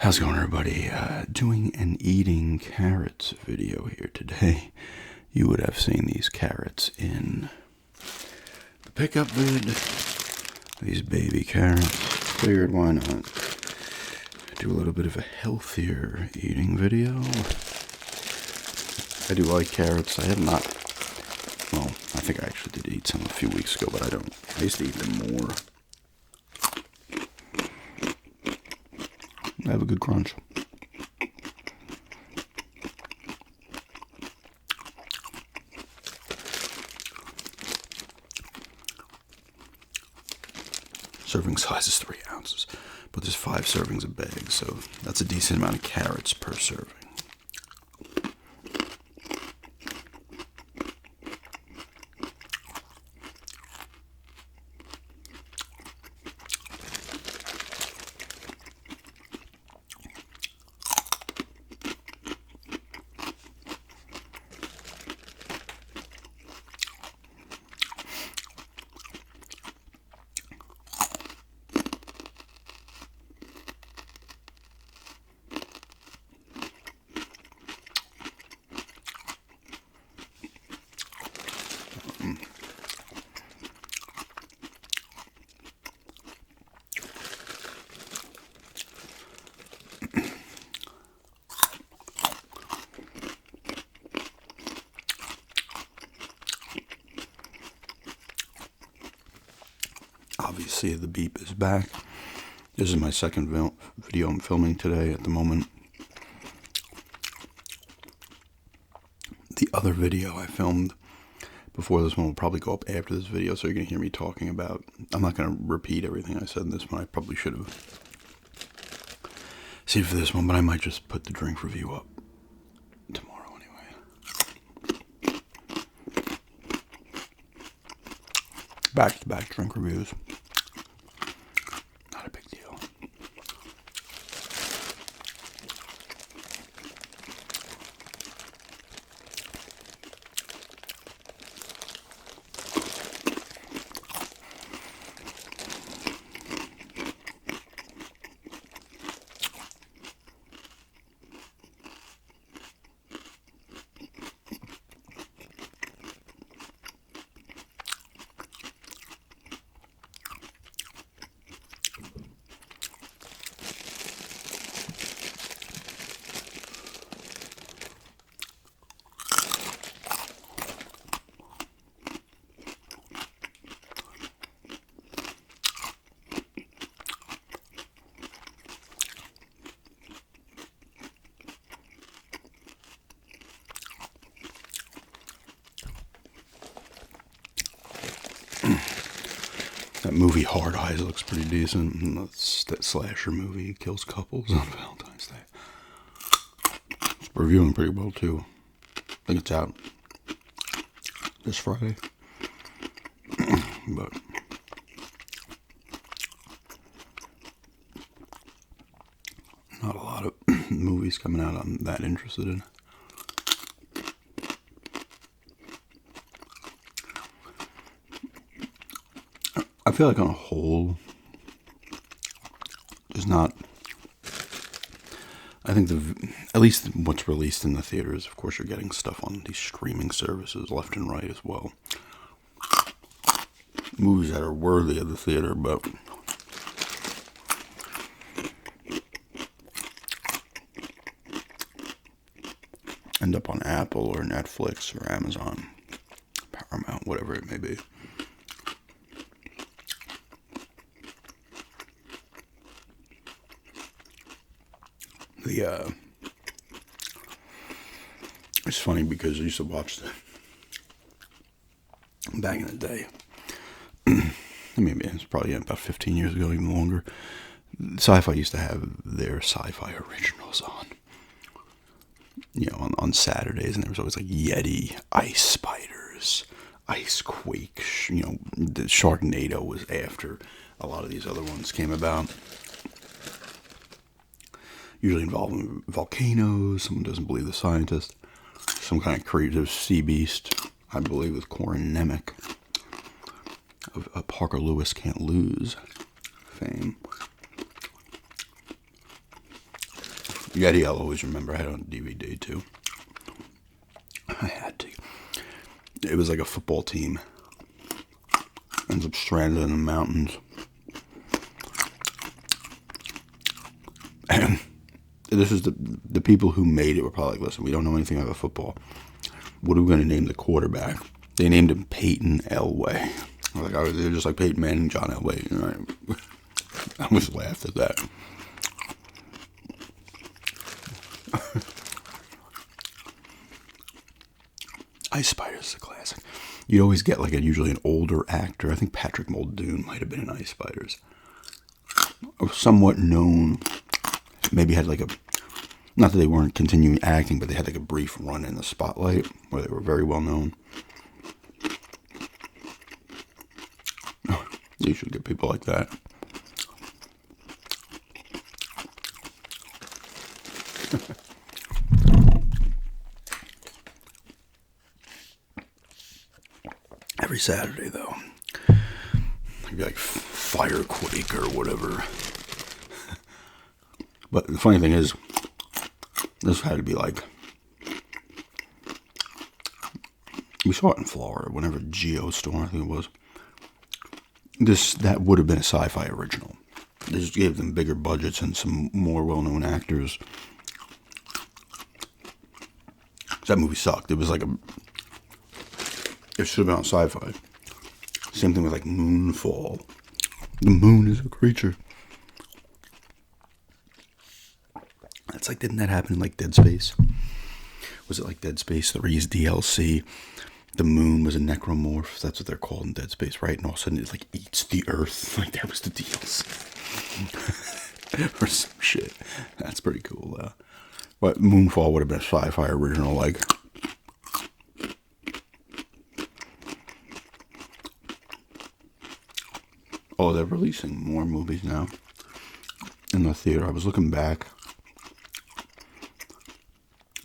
How's it going, everybody? Doing an eating carrots video here today. You would have seen these carrots in the pickup vid. These baby carrots. Figured why not do a little bit of a healthier eating video. I do like carrots. I have not, well, I think I actually did eat some a few weeks ago, but I used to eat them more. I have a good crunch. Serving size is 3 ounces, but there's 5 servings a bag, so that's a decent amount of carrots per serving. Obviously, the beep is back. This is my second video I'm filming today at the moment. The other video I filmed before this one will probably go up after this video, so you're going to hear me talking about... I'm not going to repeat everything I said in this one. I probably should have saved for this one, but I might just put the drink review up tomorrow anyway. Back-to-back drink reviews. Not a big deal. That movie Hard Eyes looks pretty decent. That's that slasher movie kills couples on Valentine's Day. It's reviewing pretty well too. I think it's out this Friday. But not a lot of movies coming out I'm that interested in. I feel like on a whole, there's not, I think at least what's released in the theaters, of course you're getting stuff on these streaming services left and right as well. Movies that are worthy of the theater, but end up on Apple or Netflix or Amazon, Paramount, whatever it may be. It's funny because I used to watch back in the day. I mean, it's probably about 15 years ago, even longer. Sci-Fi used to have their sci-fi originals on, on Saturdays, and there was always like Yeti, Ice Spiders, Ice Quake. The Sharknado was after a lot of these other ones came about. Usually involving volcanoes, someone doesn't believe the scientist, some kind of creative sea beast, I believe with Corin Nemec of Parker Lewis Can't Lose fame. Yeti, I'll always remember. I had it on DVD too. I had to. It was like a football team. Ends up stranded in the mountains. And this is the people who made it were probably like, listen, we don't know anything about football. What are we going to name the quarterback? They named him Peyton Elway. They're just like Peyton Manning, John Elway. You know, I always laughed at that. Ice Spiders is a classic. You'd always get like usually an older actor. I think Patrick Muldoon might have been in Ice Spiders. Somewhat known. Maybe had like a, not that they weren't continuing acting, but they had like a brief run in the spotlight where they were very well known. You should get people like that. Every Saturday, though, it'd be like Firequake or whatever. But the funny thing is, this had to be like, we saw it in Florida, whenever Geostorm, I think it was. That would have been a sci-fi original. They just gave them bigger budgets and some more well-known actors. That movie sucked. It was like it should have been on sci-fi. Same thing with like Moonfall. The moon is a creature. It's like, didn't that happen in like Dead Space? Was it like Dead Space 3's DLC? The moon was a necromorph. That's what they're called in Dead Space, right? And all of a sudden it like eats the earth. Like that was the DLC. Or some shit. That's pretty cool. But Moonfall would have been a sci-fi original, like. Oh, they're releasing more movies now in the theater. I was looking back.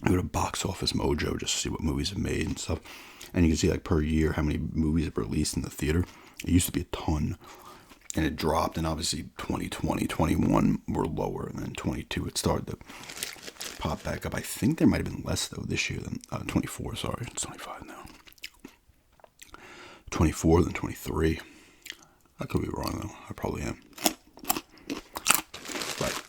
I go to Box Office Mojo just to see what movies have made and stuff. And you can see like per year how many movies have released in the theater. It used to be a ton. And it dropped. And obviously 2020, 21 were lower. And then 22 it started to pop back up. I think there might have been less though this year than 24. Sorry, it's 25 now. 24 than 23. I could be wrong though. I probably am. But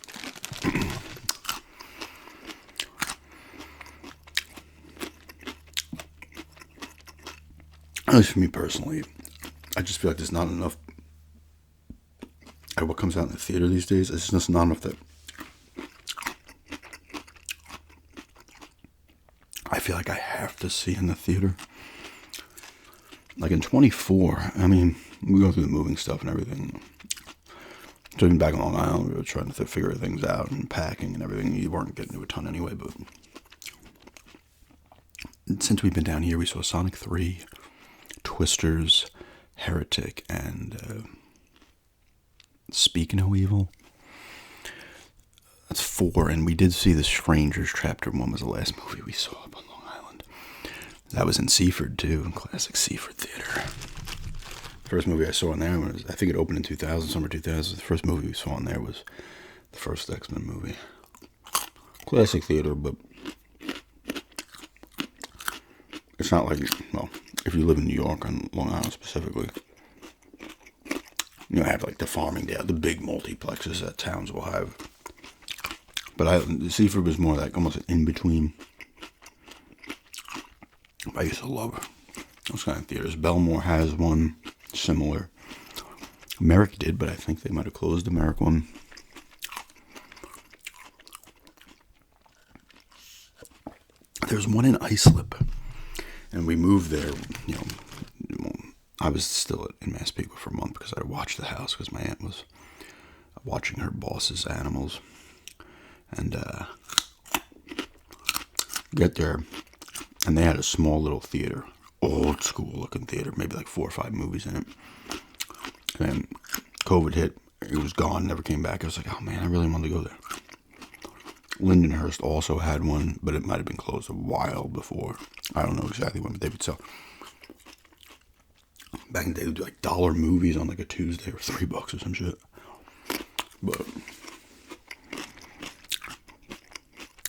at least for me personally, I just feel like there's not enough. What comes out in the theater these days, it's just not enough that I feel like I have to see in the theater. Like in 24, I mean, we go through the moving stuff and everything. So even back in Long Island, we were trying to figure things out and packing and everything. You weren't getting to a ton anyway, but since we've been down here, we saw Sonic 3, Twisters, Heretic, and Speak No Evil. That's 4, and we did see The Strangers. Chapter 1 was the last movie we saw up on Long Island. That was in Seaford, too, classic Seaford Theater. First movie I saw in there was, I think it opened in 2000, summer 2000. The first movie we saw in there was the first X-Men movie. Classic theater, but it's not like, well, if you live in New York, on Long Island specifically, you have like the Farmingdale, the big multiplexes that towns will have. But Seaford was more like almost an in-between. I used to love those kind of theaters. Belmore has one similar. Merrick did, but I think they might have closed the Merrick one. There's one in Islip, and we moved there, you know, I was still in Massapequa for a month because I watched the house because my aunt was watching her boss's animals. And get there, and they had a small little theater, old school looking theater, maybe like 4 or 5 movies in it. And COVID hit, it was gone, never came back. I was like, oh man, I really wanted to go there. Lindenhurst also had one, but it might have been closed a while before. I don't know exactly when, but they would sell. Back in the day, they would do like $1 movies on like a Tuesday or $3 or some shit. But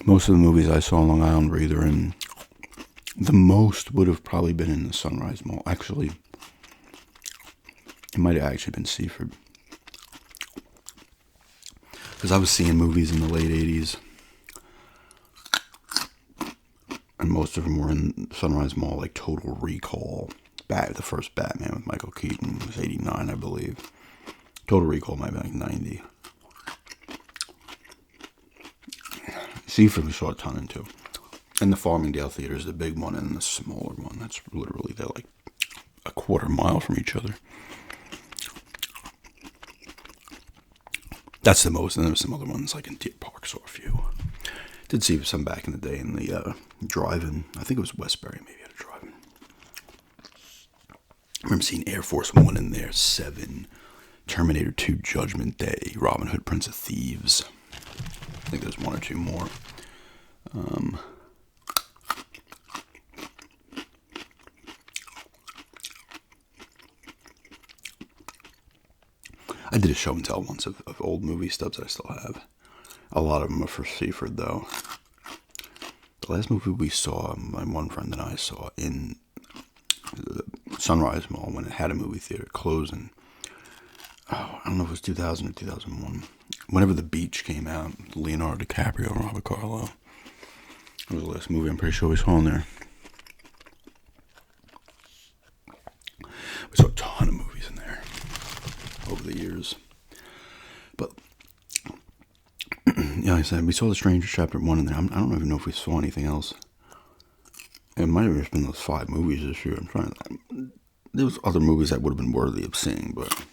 Most of the movies I saw on Long Island were either in, the most would have probably been in the Sunrise Mall. Actually, it might have actually been Seaford. Because I was seeing movies in the late 80s. And most of them were in Sunrise Mall, like Total Recall. The first Batman with Michael Keaton was 89, I believe. Total Recall might be like 90. Seaford we saw a ton into. And the Farmingdale Theater is the big one, and the smaller one, that's literally, they're like a quarter mile from each other. That's the most, and there's some other ones, like in Deer Park, saw a few. Did see some back in the day in the drive-in. I think it was Westbury, maybe at a drive-in. I remember seeing Air Force One in there, 7, Terminator 2, Judgment Day, Robin Hood, Prince of Thieves. I think there's one or two more. I did a show and tell once of old movie stubs I still have. A lot of them are for Seaford, though. The last movie we saw, my one friend and I saw in the Sunrise Mall when it had a movie theater closing. I don't know if it was 2000 or 2001. Whenever The Beach came out, Leonardo DiCaprio and Robert Carlo. It was the last movie I'm pretty sure we saw in there. We saw a ton of movies in there over the years. But, yeah, like I said, we saw The Stranger Chapter 1 in there. I don't even know if we saw anything else. It might have just been those 5 movies this year. There was other movies that would have been worthy of seeing, but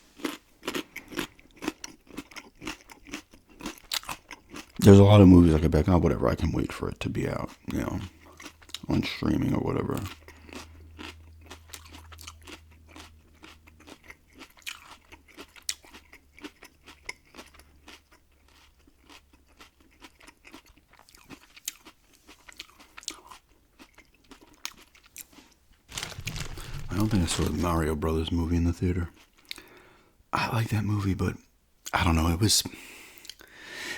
there's a lot of movies I could back on, whatever, I can wait for it to be out, on streaming or whatever. I don't think I saw the Mario Brothers movie in the theater. I like that movie, but I don't know,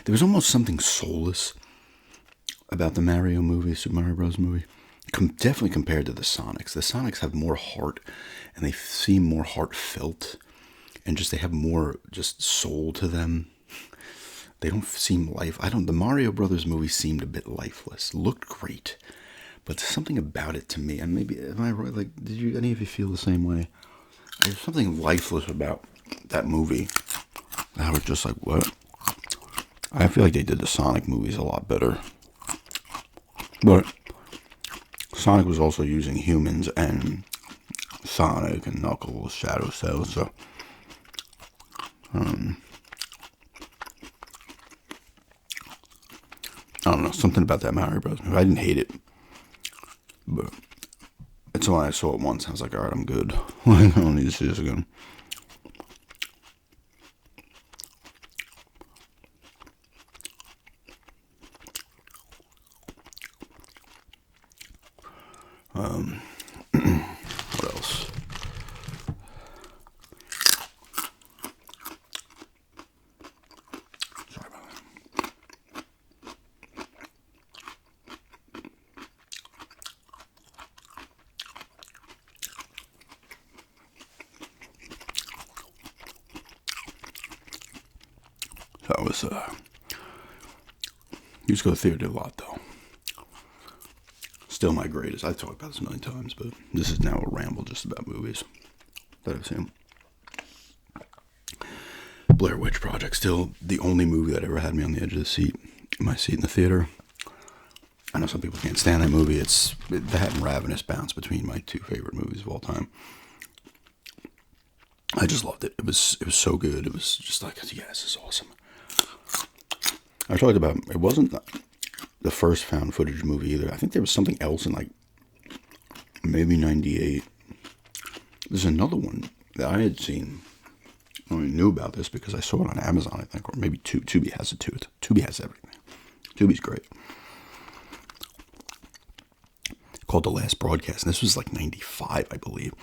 there was almost something soulless about the Mario movie, Super Mario Bros. Movie. Definitely compared to the Sonics. The Sonics have more heart, and they seem more heartfelt, and they have more just soul to them. They don't seem the Mario Brothers movie seemed a bit lifeless. Looked great, but there's something about it to me, and maybe, am I right? Like, did any of you feel the same way? There's something lifeless about that movie. I was just like, what? I feel like they did the Sonic movies a lot better. But Sonic was also using humans and Sonic and Knuckles, Shadow Cells, so I don't know, something about that Mario Bros. movie. I didn't hate it, but it's when I saw it once, I was like, alright, I'm good. I don't need to see this again. What else? Sorry about that. So I was, used to go to the theater a lot, though. Still my greatest. I've talked about this a million times, but this is now a ramble just about movies that I've seen. Blair Witch Project, still the only movie that ever had me on the edge of my seat in the theater. I know some people can't stand that movie. That and Ravenous bounce between my 2 favorite movies of all time. I just loved it. It was so good. It was just like, yeah, this is awesome. I talked about, it wasn't the first found footage movie either. I think there was something else in like maybe 98. There's another one that I had seen. I only knew about this because I saw it on Amazon, I think, or maybe Tubi has it too. Tubi has everything. Tubi's great. Called The Last Broadcast, and this was like 95, I believe,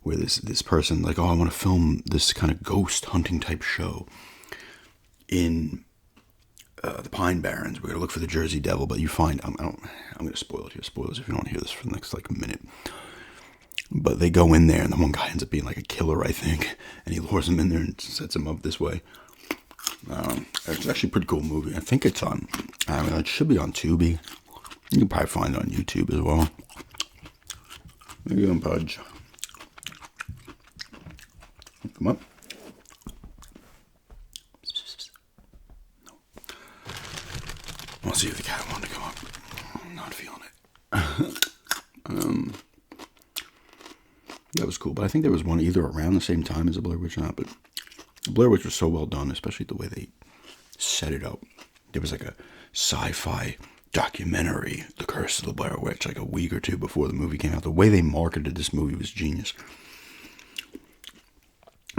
where this person like, oh, I want to film this kind of ghost hunting type show in the Pine Barrens. We're gonna look for the Jersey Devil, but you find I'm gonna spoil it here. Spoilers if you don't want to hear this for the next like minute. But they go in there, and the one guy ends up being like a killer, I think, and he lures him in there and sets him up this way. It's actually a pretty cool movie. I think it's on. It should be on Tubi. You can probably find it on YouTube as well. Maybe on Pudge. Come up. No. I'll see if the cat wanted to come up. I'm not feeling it. That was cool, but I think there was one either around the same time as the Blair Witch or not, but the Blair Witch was so well done, especially the way they set it up. There was like a sci-fi documentary, The Curse of the Blair Witch, like a week or two before the movie came out. The way they marketed this movie was genius.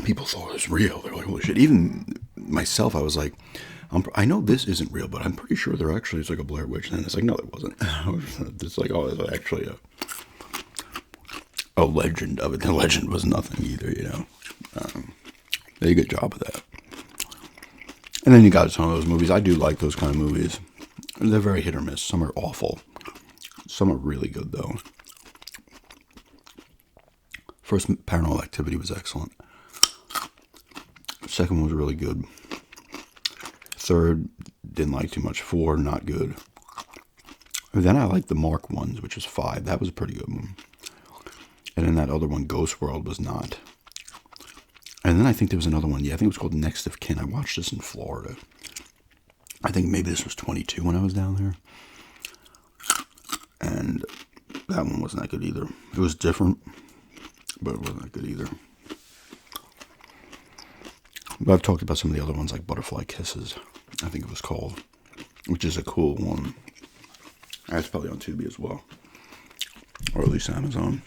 People thought it was real. They're like, holy shit. Even myself, I was like, I know this isn't real, but I'm pretty sure there actually is like a Blair Witch. And it's like, no, it wasn't. It's like, oh, it's actually a legend of it. The legend was nothing either, you know. They did a good job of that. And then you got some of those movies. I do like those kind of movies. They're very hit or miss. Some are awful. Some are really good, though. First, Paranormal Activity was excellent. Second one was really good. Third, didn't like too much. 4, not good. And then I liked the Mark ones, which was 5. That was a pretty good one. And then that other one, Ghost World, was not. And then I think there was another one. Yeah, I think it was called Next of Kin. I watched this in Florida. I think maybe this was 22 when I was down there. And that one wasn't that good either. It was different, but it wasn't that good either. But I've talked about some of the other ones, like Butterfly Kisses, I think it was called, which is a cool one. That's probably on Tubi as well, or at least Amazon.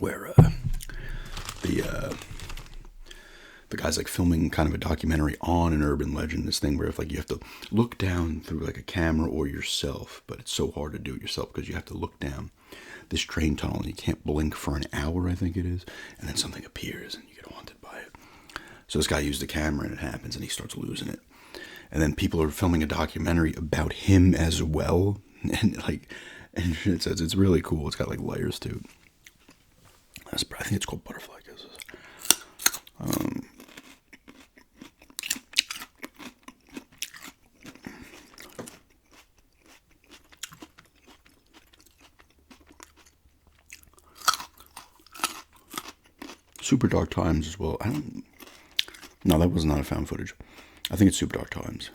Where the guy's like filming kind of a documentary on an urban legend, this thing where if like you have to look down through like a camera or yourself, but it's so hard to do it yourself because you have to look down this train tunnel and you can't blink for an hour, I think it is, and then something appears and you get haunted by it. So this guy used the camera and it happens and he starts losing it. And then people are filming a documentary about him as well, and it says it's really cool. It's got like layers to it. I think it's called Butterfly Kisses. Super Dark Times as well. No, that was not a found footage. I think it's Super Dark Times.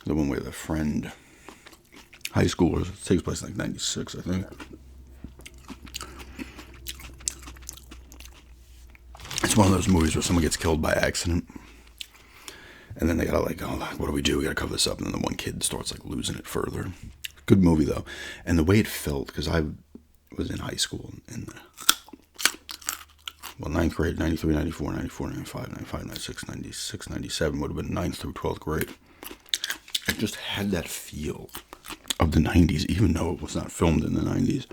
The one where the friend, high schoolers, it takes place in like 96, I think. It's one of those movies where someone gets killed by accident. And then they gotta like, oh, what do? We gotta cover this up. And then the one kid starts like losing it further. Good movie though. And the way it felt, because I was in high school in the, 9th grade, 93, 94, 94, 95, 95, 96, 96, 97 would have been 9th through 12th grade. It just had that feel of the 90s, even though it was not filmed in the 90s.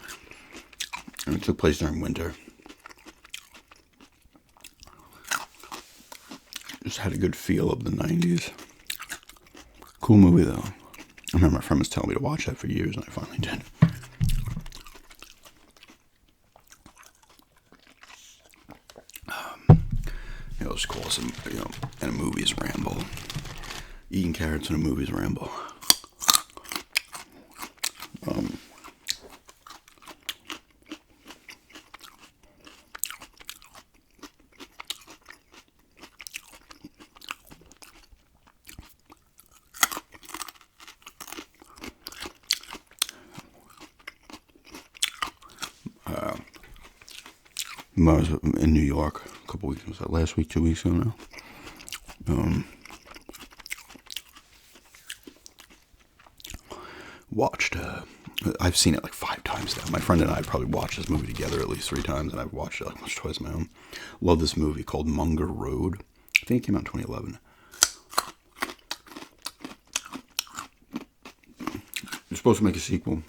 And it took place during winter. Just had a good feel of the 90s. Cool movie, though. I remember my friend was telling me to watch that for years, and I finally did. Let's call this in a movie's ramble. Eating carrots in a movie's ramble. I was in New York a couple weeks, was that last week, 2 weeks ago now? Watched, I've seen it like 5 times now. My friend and I probably watched this movie together at least 3 times, and I've watched it like once or twice on my own. Love this movie called Mungo Road. I think it came out in 2011. They're supposed to make a sequel.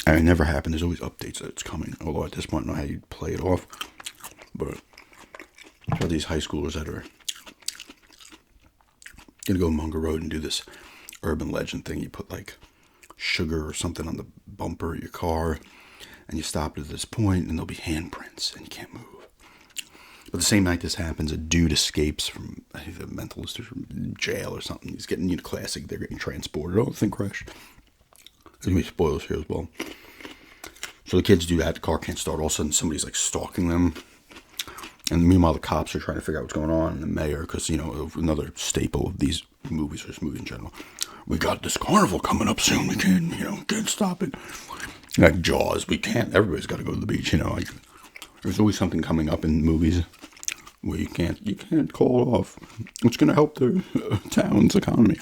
And it never happened. There's always updates that it's coming. Although at this point, I don't know how you play it off. But for these high schoolers that are gonna go Mungo Road and do this urban legend thing. You put like sugar or something on the bumper of your car, and you stop at this point, and there'll be handprints, and you can't move. But the same night this happens, a dude escapes from a mental institution, jail or something. He's getting, classic, they're getting transported. Oh, the thing crashed. There's going to be spoilers here as well. So the kids do that. The car can't start. All of a sudden, somebody's like stalking them. And meanwhile, the cops are trying to figure out what's going on. And the mayor, because, another staple of these movies, or this movie in general, we got this carnival coming up soon. We can't stop it. Like Jaws, we can't. Everybody's got to go to the beach, like there's always something coming up in movies where you can't call it off. It's going to help the town's economy.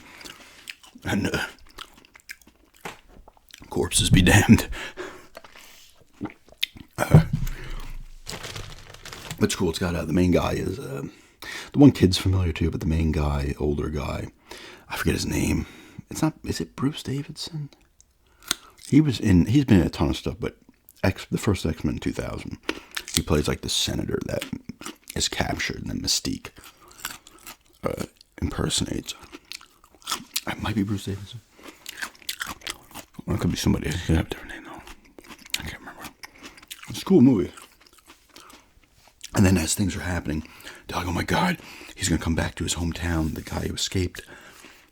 And corpses be damned. It's cool. It's got the main guy is the one kid's familiar too, but the main guy, older guy, I forget his name. Is it Bruce Davidson? He's been in a ton of stuff, but the first X-Men in 2000, he plays like the senator that is captured and then Mystique impersonates. It might be Bruce Davidson. Or it could be somebody. It could have a different name though. I can't remember. It's a cool movie. And then as things are happening, they're like, oh my God, he's going to come back to his hometown, the guy who escaped.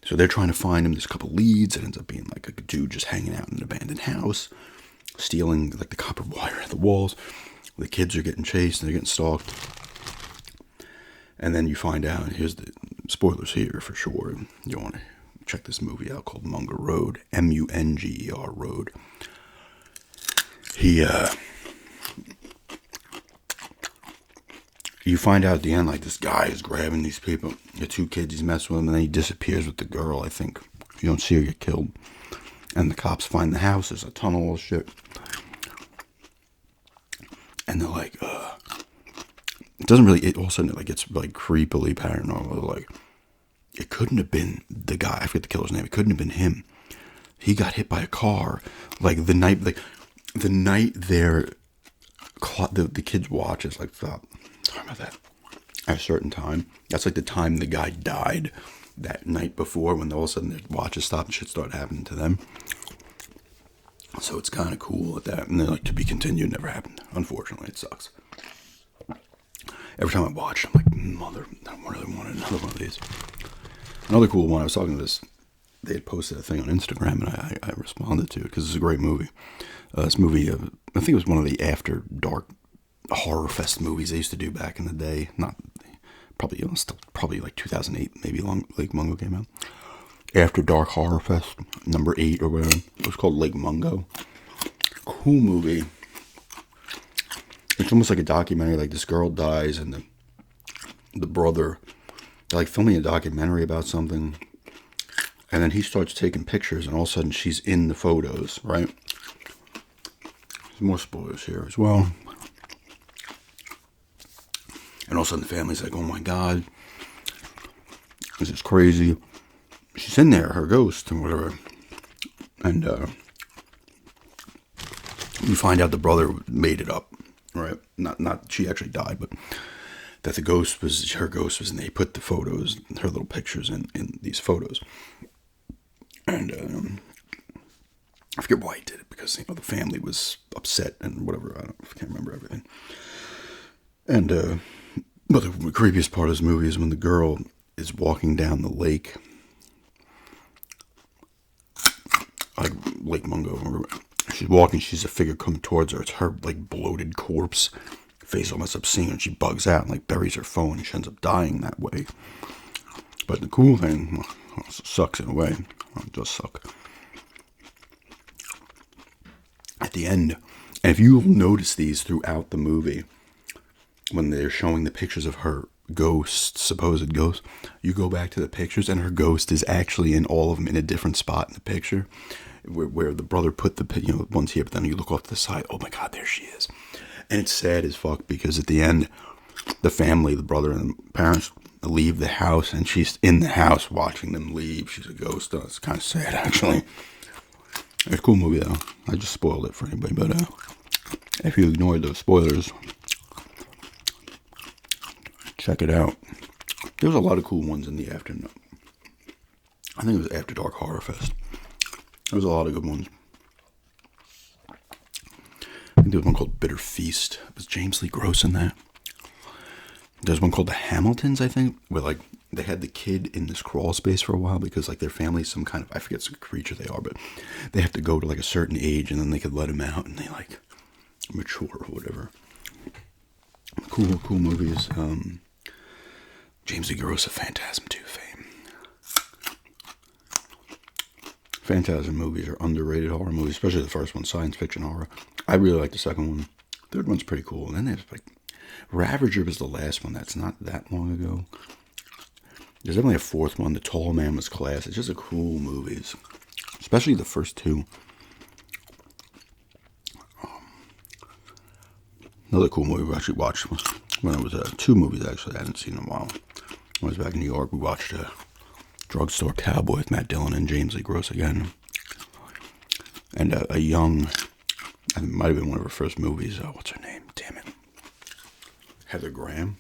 So they're trying to find him. There's a couple leads. It ends up being like a dude just hanging out in an abandoned house, stealing like the copper wire at the walls. The kids are getting chased and they're getting stalked. And then you find out, here's the spoilers here for sure. You want to check this movie out called Mungo Road, Munger Road. You find out at the end, like, this guy is grabbing these people, the two kids, he's messing with them, and then he disappears with the girl, I think. You don't see her get killed. And the cops find the house, there's a tunnel of shit. And they're like, it doesn't really, all of a sudden, it gets, like, creepily paranormal. Like, it couldn't have been the guy, I forget the killer's name, it couldn't have been him. He got hit by a car, like, the night the kids' watches, like, stop. Sorry about that. At a certain time. That's like the time the guy died that night before, when all of a sudden their watches stopped and shit started happening to them. So it's kind of cool at that. And then, like, to be continued never happened. Unfortunately, it sucks. Every time I watch, I'm like, mother, I really wanted another one of these. Another cool one, I was talking to this, they had posted a thing on Instagram, and I responded to it because it's a great movie. This movie, I think it was one of the After Dark horror fest movies they used to do back in the day. Not probably, still probably like 2008, maybe Lake Mungo came out. After Dark Horror Fest, number 8 or whatever. It was called Lake Mungo. Cool movie. It's almost like a documentary. Like, this girl dies and the brother, they're like filming a documentary about something, and then he starts taking pictures, and all of a sudden she's in the photos, right? There's more spoilers here as well. And all of a sudden the family's like, oh my God, this is crazy. She's in there, her ghost and whatever. And you find out the brother made it up, right? Not she actually died, but that her ghost was, and they put the photos, her little pictures in these photos. And I forget why he did it, because the family was upset and whatever. I can't remember everything. And but the creepiest part of this movie is when the girl is walking down the lake, like Lake Mungo. She's walking, she's a figure coming towards her. It's her, like, bloated corpse, face almost obscene, and she bugs out and, like, buries her phone, and she ends up dying that way. But the cool thing, well, it sucks in a way. Well, it does suck. At the end, and if you'll notice these throughout the movie, when they're showing the pictures of her ghost, supposed ghost, you go back to the pictures and her ghost is actually in all of them in a different spot in the picture, where the brother put the, one's here, but then you look off to the side, oh my God, there she is. And it's sad as fuck, because at the end, the family, the brother and the parents, leave the house, and she's in the house watching them leave. She's a ghost. It's kind of sad, actually. It's a cool movie, though. I just spoiled it for anybody, but if you ignored those spoilers, check it out. There's a lot of cool ones in the afternoon. I think it was After Dark Horror Fest. There was a lot of good ones. I think there was one called Bitter Feast. It was James Lee Gross in that. There's one called The Hamiltons, I think, where like they had the kid in this crawl space for a while because like their family's some kind of, I forget what creature they are, but they have to go to like a certain age and then they could let him out and they like mature or whatever. Cool movies. James Lee Gross of Phantasm 2 fame. Phantasm movies are underrated horror movies, especially the first one, science fiction horror. I really like the second one. Third one's pretty cool. And then there's like Ravager was the last one. That's not that long ago. There's definitely a fourth one. The Tall Man was class. It's just a cool movies, especially the first two. Another cool movie we actually watched when it was two movies actually I hadn't seen in a while. When I was back in New York, we watched Drugstore Cowboy with Matt Dillon and James Lee Gross again. And a young, I think it might have been one of her first movies. What's her name? Damn it. Heather Graham.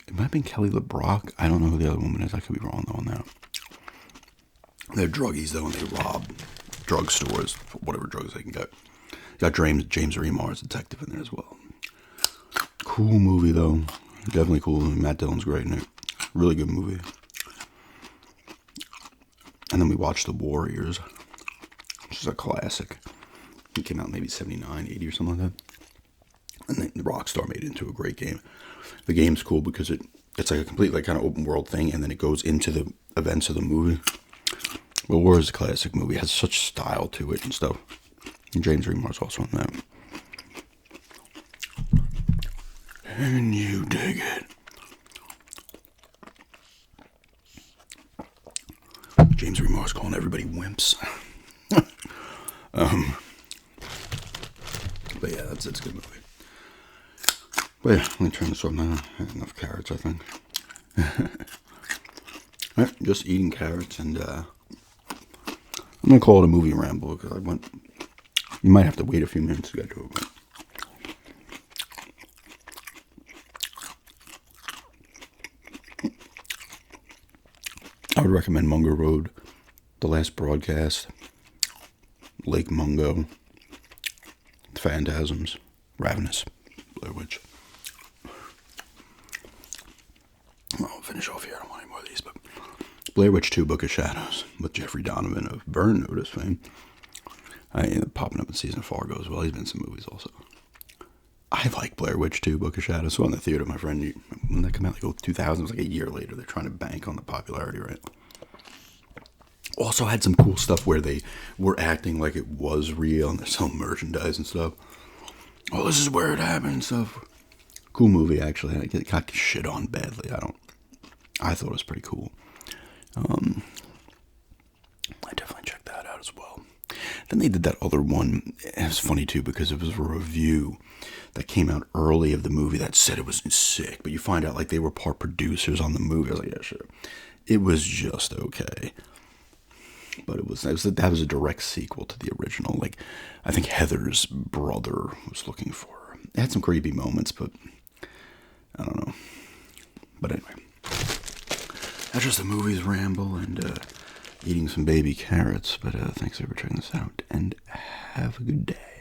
It might have been Kelly LeBrock. I don't know who the other woman is. I could be wrong though on that. They're druggies though, and they rob drugstores for whatever drugs they can get. You got James Remar as detective in there as well. Cool movie though. Definitely cool. Matt Dillon's great in it. Really good movie. And then we watched The Warriors, which is a classic. It came out maybe 79, 80 or something like that. And then Rockstar made it into a great game. The game's cool because it's like a complete like kind of open world thing, and then it goes into the events of the movie. The Warriors is a classic movie. It has such style to it and stuff. And James Remar's also on that. Can you dig it? James Remar's calling everybody wimps. But yeah, it's a good movie. But yeah, let me turn this off now. I have enough carrots, I think. Alright, just eating carrots, and I'm gonna call it a movie ramble because you might have to wait a few minutes to get to it. But I would recommend Mungo Road, The Last Broadcast, Lake Mungo, Phantasms, Ravenous, Blair Witch. I'll finish off here. I don't want any more of these, but Blair Witch 2: Book of Shadows with Jeffrey Donovan of Burn Notice fame. I ended up popping up in season 4 as well. He's been in some movies also. I like Blair Witch 2: Book of Shadows. So in the theater, my friend, when that came out, like 2000, it was like a year later. They're trying to bank on the popularity, right? Also had some cool stuff where they were acting like it was real and they're selling merchandise and stuff. Oh, this is where it happened and stuff. Cool movie, actually. I got shit on badly. I thought it was pretty cool. I definitely checked that out as well. Then they did that other one. It was funny too because it was a review that came out early of the movie that said it was sick, but you find out like they were part producers on the movie. I was like, yeah, sure. It was just okay. But that was a direct sequel to the original. Like, I think Heather's brother was looking for her. It had some creepy moments, but I don't know. But anyway, that's just the movies ramble and eating some baby carrots. But thanks for checking this out, and have a good day.